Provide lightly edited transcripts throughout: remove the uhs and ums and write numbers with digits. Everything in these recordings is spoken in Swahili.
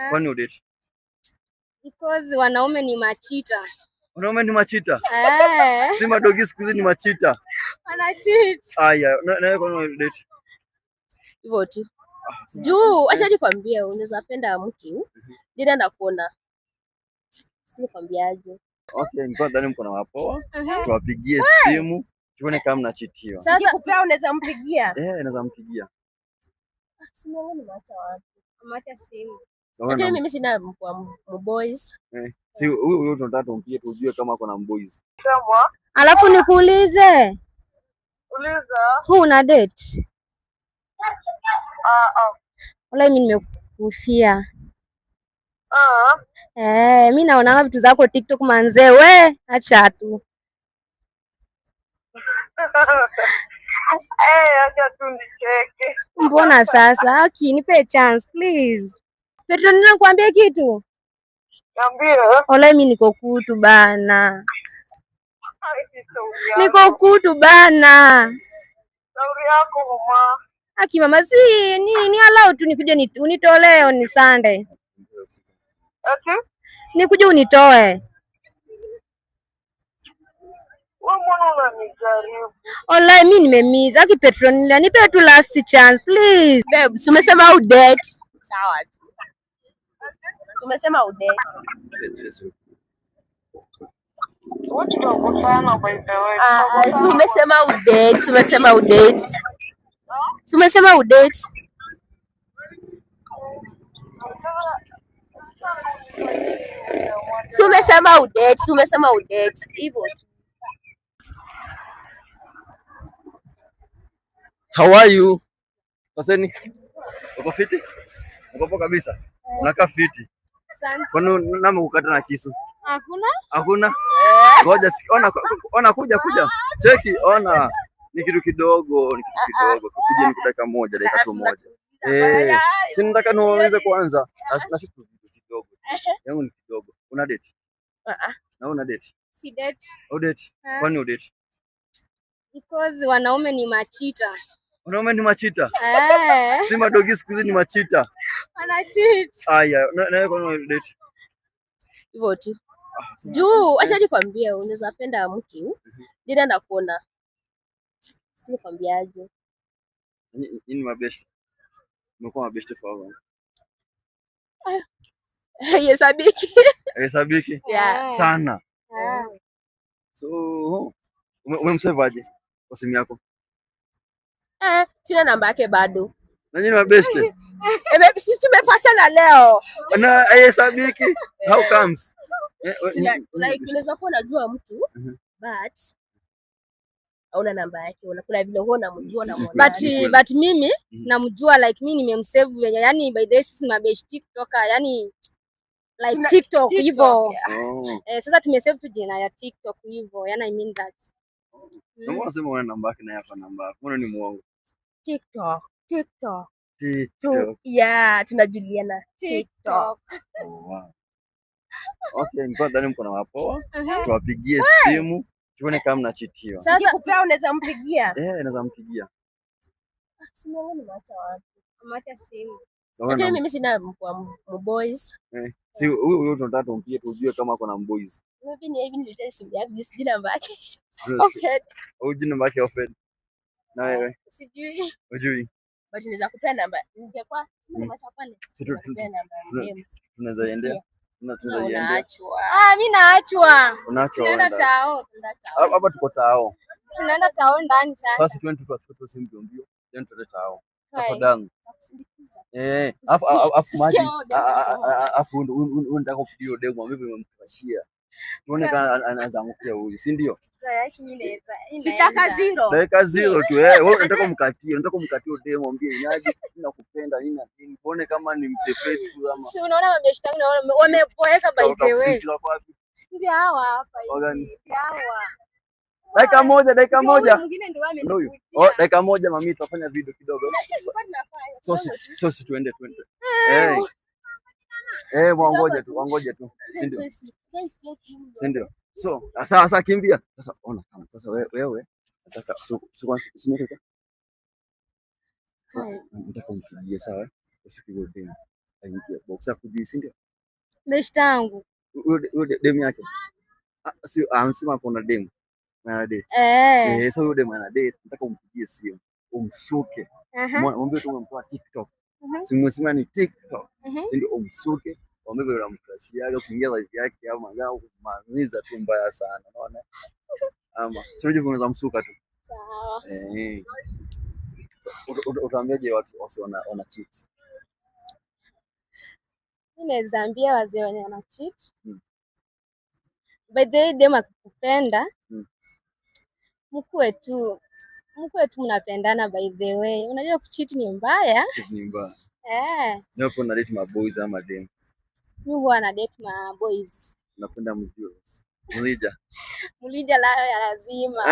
Kwani udate? Because wanaume ni machita. Wanaume ni machita? Si madogi siku hizi ni machita. Wana cheat. Aya, na kwani udate? Hivyo tu. Juu, acha nikwambie unaweza penda mtu. Dida nakuona. Sikwambiaje. Okay, niko ndani mko na wapoa. Tuwapigie simu. Tuone kama mnachitiwa. Sasa nikikupea unaweza mpigia? Naweza mpigia. Simu ni maacha wapi? Maacha simu. Lakini mimi sina boys. Si huyu tunataka tumpigie tujue kama kuna boys. Alafu nikuulize. Uliza. Who una date? Wala mimi nimekufia. Mimi naona vitu zako TikTok manze, we acha tu. Acha tu nicheke. Mbona sasa? Haki nipe chance please. Petro, ninakwambia kitu. Niambie. Wala mimi niko kutu bana. Niko kutu bana. Shauri yako mama. Haki mama, si ni allow tu nikuje unitolee on Sunday. Ati? Nikuje unitoe. Wewe mbona unanijaribu? Wala mimi nimemiza. Haki Petro, nipe tu last chance please. Babe, umesema udate. Sawa tu. Umesema udate. Wote tunakutana by the way. Umesema udate, umesema udate. Umesema udate. Umesema udate, umesema udate. Hivyo. How are you? Taseni. Uko fiti? Uko poa kabisa? Unakaa fiti. Asante. Kwani nami kukata na kisu? Hakuna? Hakuna? Ngoja ona kuja. Cheki, ona. Ni kitu kidogo. Kuja ni dakika moja, dakika tu moja. Si nataka niweze kwanza. Na sisi kitu kidogo. Yangu ni kidogo. Una date? Na una date? Si date. Udate? Kwani udate? Because wanaume ni machita. Wanaume ni machita? Si madogi siku hizi ni machita. Wana cheat. Aya, na kwani udate? Hivyo tu. Juu, acha nikwambie unaweza penda mtu. Dida nakuona. Sikwambiaje. Ni mabest. Mko mabest forever. Hesabiki. Yeah. Sana. So, umemsave kwa simu yako? Sina namba yake bado. Na nyinyi mabest? Sisi tumepatana leo. Na hesabiki. How comes? Like unaweza kuwa unajua mtu but hauna namba yake. Kuna vile huwa unamjua na muone. But mimi namjua, like mimi nimemsave venye, yani by the way sisi mabest TikToker, yani like TikTok hivyo. Sasa tumesave tu jina ya TikTok hivyo. Yani I mean that. Mbona unasema una namba yake na yako namba yako? Mbona ni muongo? TikTok. Yeah, tunajuliana TikTok. Wow. Okay, niko ndani mko na wapoa. Tuwapigie simu. Tuone kama mnachitiwa. Sasa nikikupea unaweza mpigia? Naweza mpigia. Simu ni maacha wapi? Maacha simu. Lakini mimi sina boys. Si huyu tunataka tumpigie tujue kama kuna boys. Mimi hivi nilitoa simu yake, sijui namba yake. Hujui namba yake Offred. Na wewe? Sijui. Hujui? But naweza kupea namba. Ningekuwa maacha pale. Tunaweza endea. Unaachwa. Mimi naachwa. Unaachwa. Tunaenda tao. Hapa tuko tao. Tunaenda tao ndani sasa. Sasa twende tukachukue simu mbio. Then tuende tao. Tafadhali. Afu maji. Afu unataka kupigia demo mimi nimemkashia. Tuone kama anaanza angukia huyu, si ndio? Sitaka zero. Dakika zero tu. Wewe unataka kumkatia demo mwambie inaje nakupenda nini na nini. Tuone kama ni msefetu ama. Si unaona mabeshta wangu wamepoeka by the way. Ndio hawa hapa hivi. Hawa. Dakika moja. Ndio huyo. Dakika moja mami tutafanya video kidogo. So tuende. Wangoje tu. Si ndio? So, sasa kimbia. Sasa ona kama sasa wewe nataka usimeke kwa. Sasa nataka umpigie sawa? Usikige demo. Aingia box akujui, si ndio? Beshte yangu. Huyo demu yake. Si anasema kuna demu. Ana date. So huyo demu ana date, nataka umpigie simu. Umshuke. Mwambie tu umempa TikTok. Simwesema ni TikTok. Si ndio umshuke. Mwambie vile unamkrashia, ukiingia live yake au magao kumaliza tu mbaya sana, unaona? Ama sio hivyo unaweza msuka tu. Sawa. Utaambiaje watu wana cheat? Mimi naweza ambia wazee wenye wana cheat. By the way, demu akikupenda, mkuwe tu mnapendana by the way. Unajua kucheat ni mbaya. Ni mbaya. Leo kuna date ma boys ama dem? Mimi huwa na date ma boys. Napenda mjue. Mulija la lazima.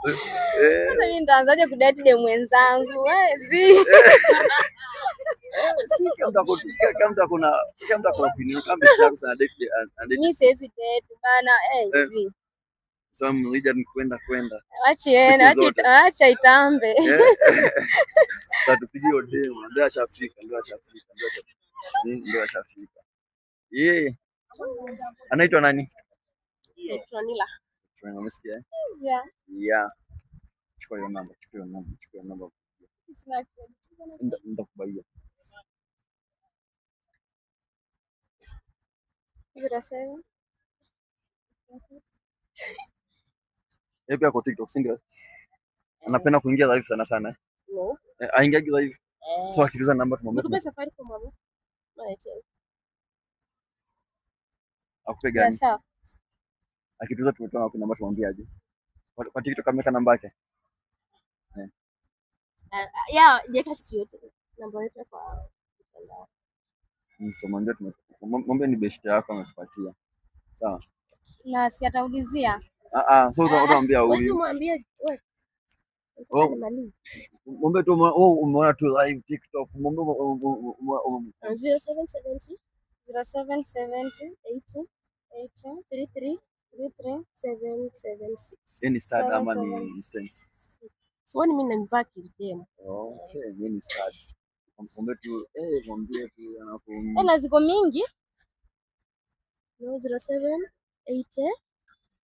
Sasa mimi nitaanzaje kudate dem mwenzangu? Kama mtu akona opinion kama sitaki sana date. Mimi siwezi date bana. So Mulija ni kwenda. Acha itambe. Sasa tupigie dem, ndio ashafika. Yeye anaitwa nani? Petronila. Unasikia? Yeah. Chukua hiyo namba. Ndakubaia. 07. Yeye pia kwa TikTok, si ndio? Anapenda kuingia live sana. No. Aingia live. So akituza namba tumwambie. Tupe safari kwa mama. Akupe gani? Sawa. Akituza tumetoa namba tumwambie aje. Kwa TikTok ameweka namba yake. Jeka yote. Namba yake kwa mtandao. Tumwambie ni beshte yako ametupatia. Sawa. Na si ataulizia. So utaambia huyu. Wewe mwambie wewe. Mwambie tu umeona tu live TikTok. Mwambie 0770 80 33 776. Ni start ama ni instant? Sioni mimi namvaa kidem. Okay, mimi ni start. Mwambie tu anapo. Na ziko mingi. 0780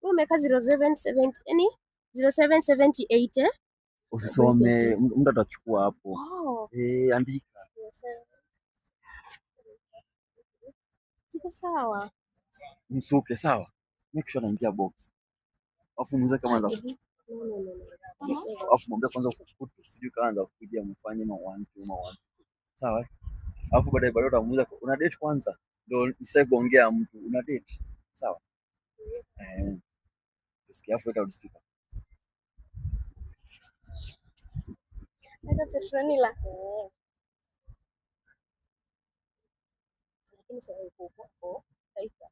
wewe umeka 0770 yani 0778. Usisome, mtu atachukua hapo. Andika. Siko sawa. Msuke sawa. Make sure anaingia box. Alafu mzee kama anza. Alafu mwambie kwanza ukukutu, sijui kaanza kuja mfanye ma 1 2 sawa. Alafu baadaye utamuuliza una date kwanza ndio nisije kuongea mtu una date sawa. Tusikia afu weka speaker. Ndio Petronila. Lakini sasa uko taifa.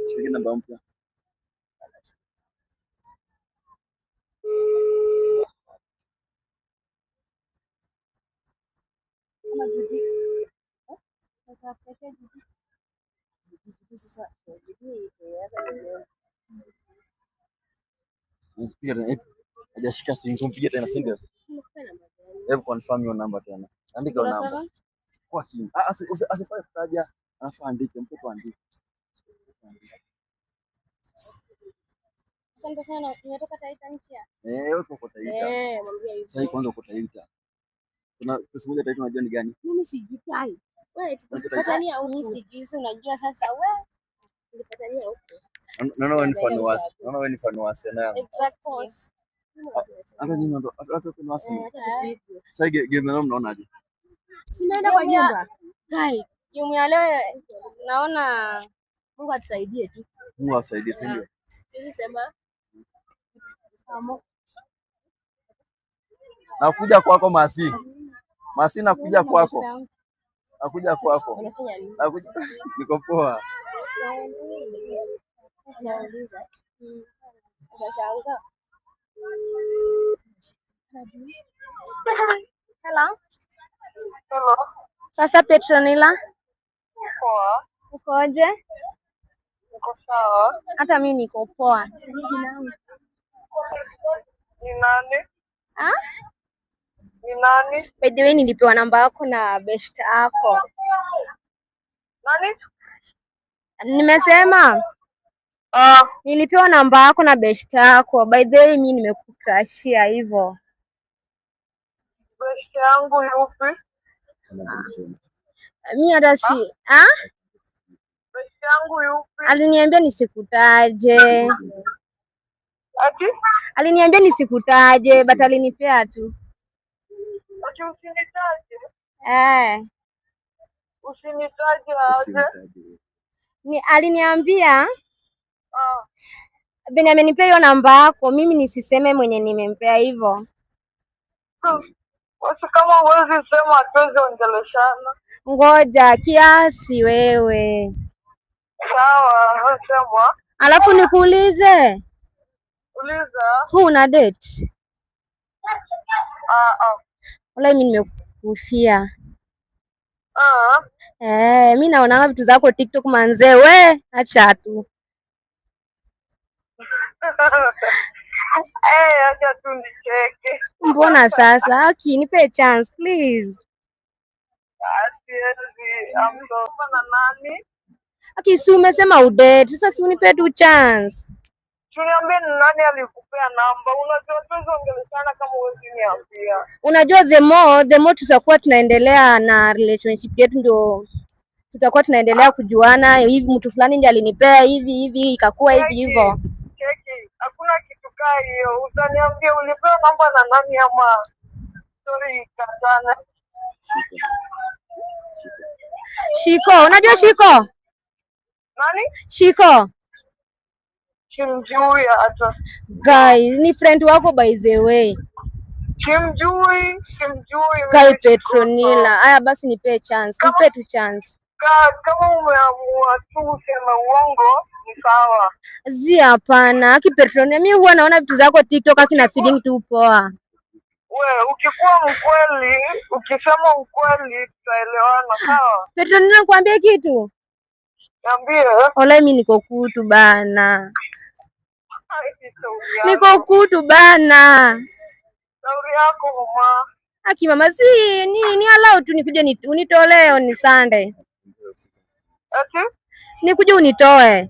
Cheki namba mpya. Hajashika simu, tumpigie tena, si ndio? Hebu confirm hiyo namba tena. Andika hiyo namba. Kwa kimi. Asifanye kutaja, anafaa andike, mtoto andike. Asante sana. Nimetoka Taita Nchia. Wewe uko Taita. Mwambie hivyo. Sasa kwanza uko Taita. Kuna pesa moja Taita unajua ni gani? Mimi sijui. Wewe tukipatania au mimi sijui, unajua sasa wewe. Tukipatania huko. Naona wewe ni fan wa Arsenal. Exactly. Hata nyinyi ndo hata kuna Arsenal. Sasa game leo mnaonaje? Sinaenda kwa nyumba. Guy, game ya leo naona Mungu atusaidie tu. Mungu asaidie, si ndio? Sisi sema nakuja kwako Masi. Nakuja kwako. unafanya nini? Niko poa. Hello. Hello. Sasa Petronila, Poa. ukoje? Niko sawa. Hata mimi niko poa. Ni nani? Ah? Ni nani? By the way, nilipewa namba yako na best yako. Nani? Nimesema nilipewa namba yako na best yako. By the way, mimi nimekukrashia hivyo. Best yangu yupi? Mimi hata si Best yangu yupi? aliniambia nisikutaje. Ati? Aliniambia nisikutaje, but alinipea tu. Ati usinitaje? Usinitaje aje? Aliniambia Then amenipea hiyo namba yako, mimi nisiseme mwenye nimempea hivyo. Basi kama huwezi sema hatuwezi ongeleshana. Ngoja kiasi wewe. Sawa, sema. Alafu nikuulize. Uliza. Una date? Wala mimi nimekufia. Mimi naona vitu zako TikTok manze, we acha tu. Acha tu nicheke. Mbona sasa? Haki nipe chance please. Na nani? Haki si umesema udate, sasa si unipe tu chance. Niambie ni nani alikupea namba? Unajua tuongeleshana kama huwezi niambia. Unajua the more tutakuwa tunaendelea na relationship yetu ndio tutakuwa tunaendelea kujuana. Hivi mtu fulani ndiye alinipea hivi ikakuwa hivi hivyo. Cheki, hakuna kitu kaa hiyo. Utaniambia ulipewa namba na nani ama story katana? Shiko, unajua Shiko? Nani? Shiko. Simjui hata. Guys, ni friend wako by the way. Simjui. Guy Petronila. Aya basi nipe chance. Nipe tu chance. Kama umeamua tu useme uongo, ni sawa. Hapana. Aki Petronila, mimi huwa naona vitu zako TikTok akina feeling tu poa. Ukikuwa mkweli, ukisema ukweli tutaelewana, sawa? Petronila, nikwambie kitu? Niambie. Ola mimi niko kutu bana. Niko kutu bana. Shauri yako mama. Aki mama si ni allow tu nikuje unitolee on Sunday. Ati? Nikuje unitoe.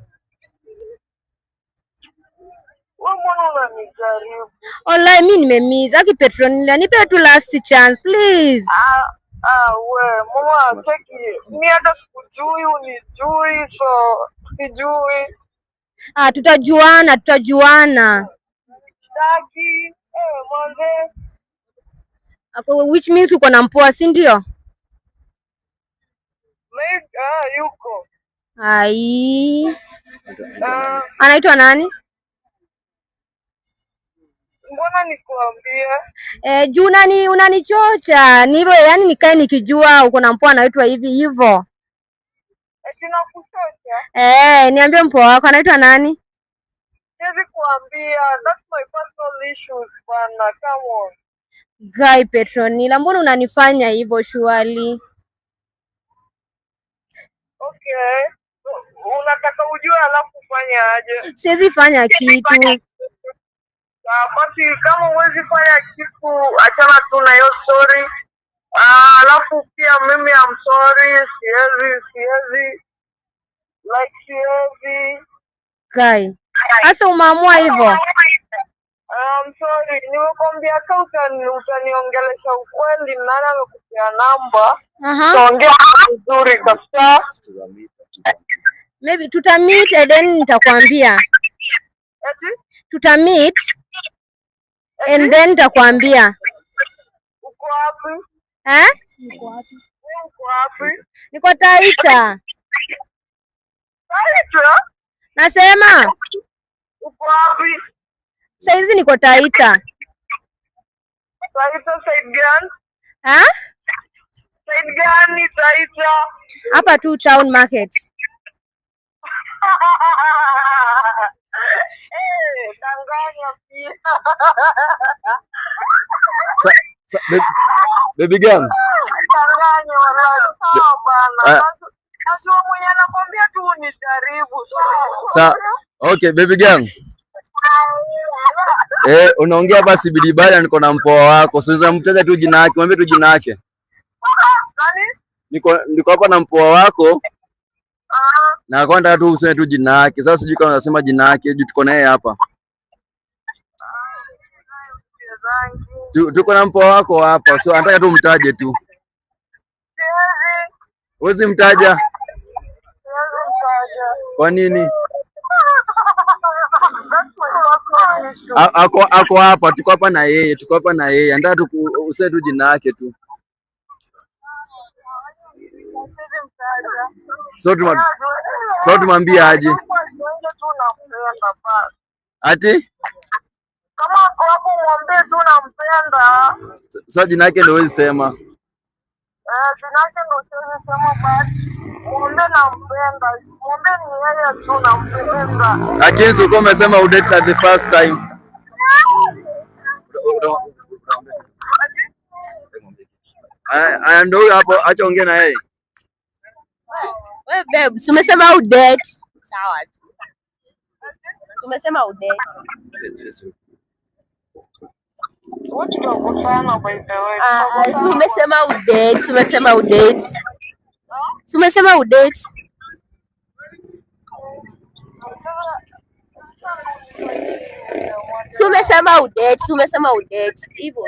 Wewe mbona unanijaribu? Ola mimi nimemiss. Aki Petronila, nipe tu last chance please. Mama cheki. Mimi hata sikujui unijui so sijui. Tutajuana. Daki, mwanze. Which means uko na mpoa, si ndio? Yuko. Ai. Anaitwa nani? Mbona nikuambie? Juu unanichocha. Ni hivyo yani nikae nikijua uko na mpoa anaitwa hivi hivyo. Nakuchocha? Niambie mpoa wako anaitwa nani? Siwezi kuambia. That's my personal issues bana. Come on. Guy Petronila, mbona unanifanya hivyo surely? Okay. Unataka ujue alafu ufanye aje? Siwezi fanya kitu. Basi kama huwezi fanya kitu, achana tu na hiyo story. Alafu pia mimi I'm sorry, siwezi. Guy. Sasa umeamua hivyo? I'm sorry, nimekwambia utaniongelesha ukweli, nani amekupea namba? Tuongea vizuri kabisa. Maybe tutameet and then nitakwambia. Tutameet and then nitakwambia. Uko wapi? Uko wapi? Uko wapi? Niko Taita. Taita? Nasema. Uko wapi? Saizi niko Taita. Taita side gani? Side gani Taita? Hapa tu town market. Baby gang. Okay, baby gang. Unaongea basi Bidibala, niko na mpoa wako. Siweza mtaja tu jina lake, mwambie tu jina lake. Niko hapa na mpoa wako. Na kwa nataka tu useme tu jina lake. Sasa sijui kama unasema jina lake, juu tuko naye hapa. Tuko na mpoa wako hapa. So nataka tu mtaje tu. Huwezi mtaja? Kwa nini? Ako hapa, tuko hapa na yeye, Nataka tu useme tu jina lake tu. So tumwambie aje? Ati? Kama hapo mwambie tu nampenda. So jina lake ndio huwezi sema. Jina lake ndio siwezi sema basi. Mwambie nampenda. Mwambie ni yeye tu nampenda. Lakini sio kama umesema udate at the first time. Ndio huyo hapo, acha ongea na yeye. Wewe babe, umesema udate. Sawa tu. Umesema udate. Umesema udate. Hivyo.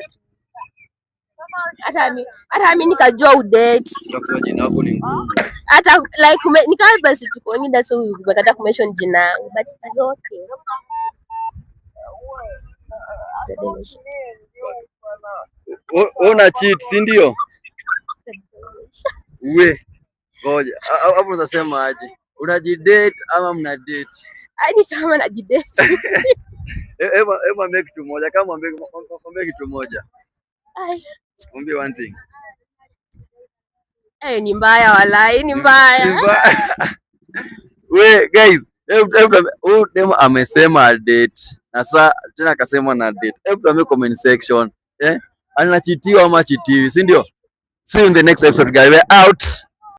Hata mimi nikajua udate. Kusema jina lako ni ngumu. Hata like nikawa basi tuko wengine so ukataka kumention jina, but it is okay. Una cheat, si ndio? We. Ngoja. Hapo unasema aje? Unajidate ama mna date? Hadi kama najidate. Ema make kitu moja, kama mwambie kitu moja. Mwambie one thing. Ni mbaya walai, ni mbaya. We guys, huyu demo amesema date. Na sasa tena akasema na date. Hebu tuambie comment section. Anachitiwa ama chitiwi, si ndio? See you in the next episode guys. We're out.